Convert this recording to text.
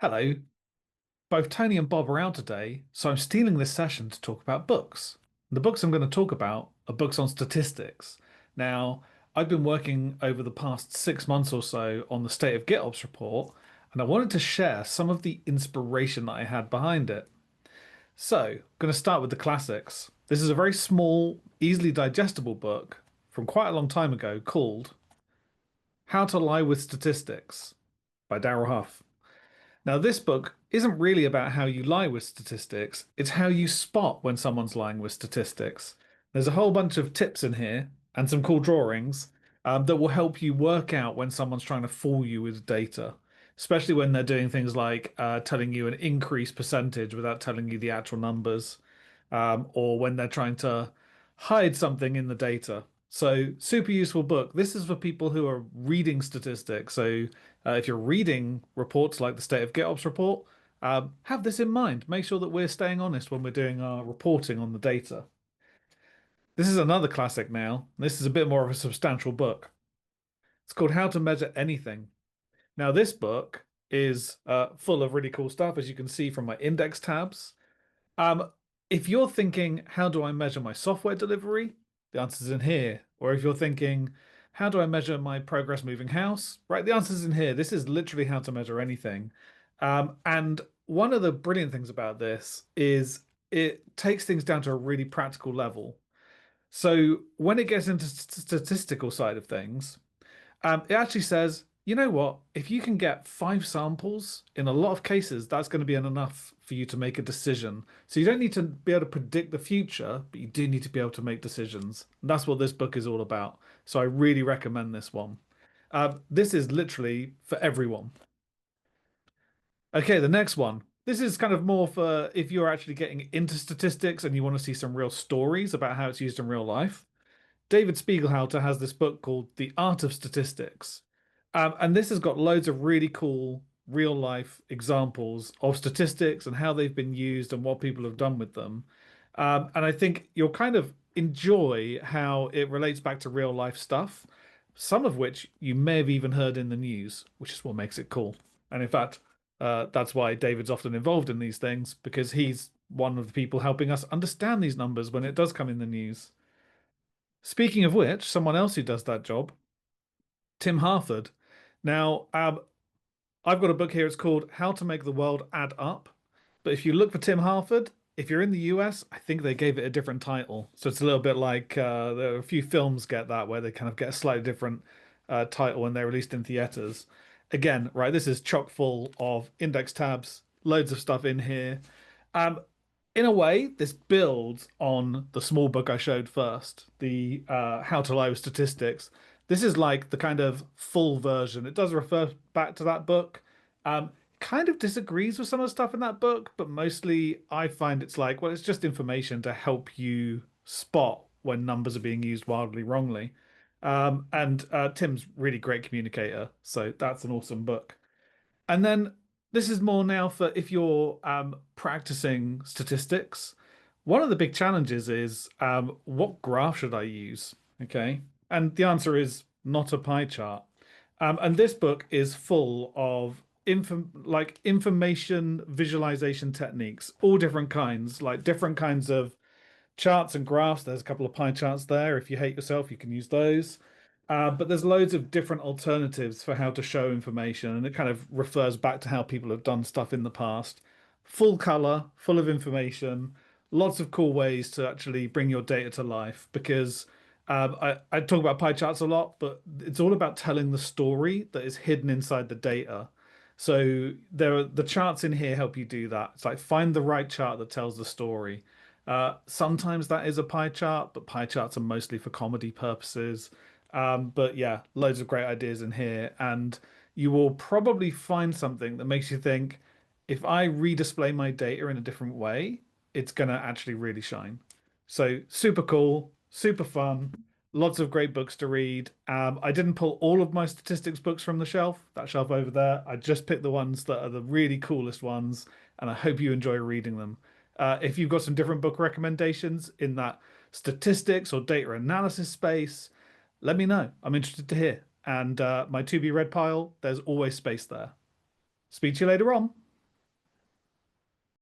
Hello. Both Tony and Bob are out today, so I'm stealing this session to talk about books. The books I'm going to talk about are books on statistics. Now, I've been working over the past 6 months or so on the State of GitOps report, and I wanted to share some of the inspiration that I had behind it. So, I'm going to start with the classics. This is a very small, easily digestible book from quite a long time ago called How to Lie with Statistics by Darrell Huff. Now, this book isn't really about how you lie with statistics, it's how you spot when someone's lying with statistics. There's a whole bunch of tips in here and some cool drawings that will help you work out when someone's trying to fool you with data, especially when they're doing things like telling you an increased percentage without telling you the actual numbers, or when they're trying to hide something in the data. So, super useful book. This is for people who are reading statistics. So, if you're reading reports like the State of GitOps report, have this in mind. Make sure that we're staying honest when we're doing our reporting on the data. This is another classic now. This is a bit more of a substantial book. It's called How to Measure Anything. Now, this book is full of really cool stuff, as you can see from my index tabs. Um, if you're thinking, how do I measure my software delivery? The answer's in here. Or if you're thinking, how do I measure my progress moving house? Right, the answer's in here. This is literally how to measure anything. And one of the brilliant things about this is it takes things down to a really practical level. So when it gets into statistical side of things, it actually says, you know what? If you can get 5 samples, in a lot of cases, that's going to be enough for you to make a decision. So you don't need to be able to predict the future, but you do need to be able to make decisions. And that's what this book is all about. So I really recommend this one. This is literally for everyone. Okay, the next one. This is kind of more for if you're actually getting into statistics and you want to see some real stories about how it's used in real life. David Spiegelhalter has this book called The Art of Statistics. And this has got loads of really cool real life examples of statistics and how they've been used and what people have done with them. And I think you'll kind of enjoy how it relates back to real life stuff, some of which you may have even heard in the news, which is what makes it cool. And in fact, that's why David's often involved in these things, because he's one of the people helping us understand these numbers when it does come in the news. Speaking of which, someone else who does that job, Tim Harford. Now, I've got a book here. It's called How to Make the World Add Up. But if you look for Tim Harford, if you're in the US, I think they gave it a different title. So it's a little bit like there are a few films get that where they kind of get a slightly different title when they're released in theaters. Again, right, this is chock full of index tabs, loads of stuff in here. Um, in a way, this builds on the small book I showed first, the How to Lie with Statistics. This is like the kind of full version. It does refer back to that book. Kind of disagrees with some of the stuff in that book, but mostly I find it's like, well, it's just information to help you spot when numbers are being used wildly wrongly. And Tim's really great communicator, so that's an awesome book. And then this is more now for if you're practicing statistics. One of the big challenges is what graph should I use? Okay. And the answer is not a pie chart. And this book is full of information visualization techniques, all different kinds, like different kinds of charts and graphs. There's a couple of pie charts there. If you hate yourself, you can use those. But there's loads of different alternatives for how to show information, and it kind of refers back to how people have done stuff in the past. Full color, full of information, lots of cool ways to actually bring your data to life. Because I talk about pie charts a lot, but it's all about telling the story that is hidden inside the data. So the charts in here help you do that. It's like find the right chart that tells the story. Sometimes that is a pie chart, but pie charts are mostly for comedy purposes. But yeah, loads of great ideas in here. And you will probably find something that makes you think, if I redisplay my data in a different way, it's going to actually really shine. So super cool, super fun, lots of great books to read. I didn't pull all of my statistics books from the shelf, that shelf over there. I just picked the ones that are the really coolest ones, and I hope you enjoy reading them. If you've got some different book recommendations in that statistics or data analysis space, let me know. I'm interested to hear. And my to be read pile, there's always space there. Speak to you later on.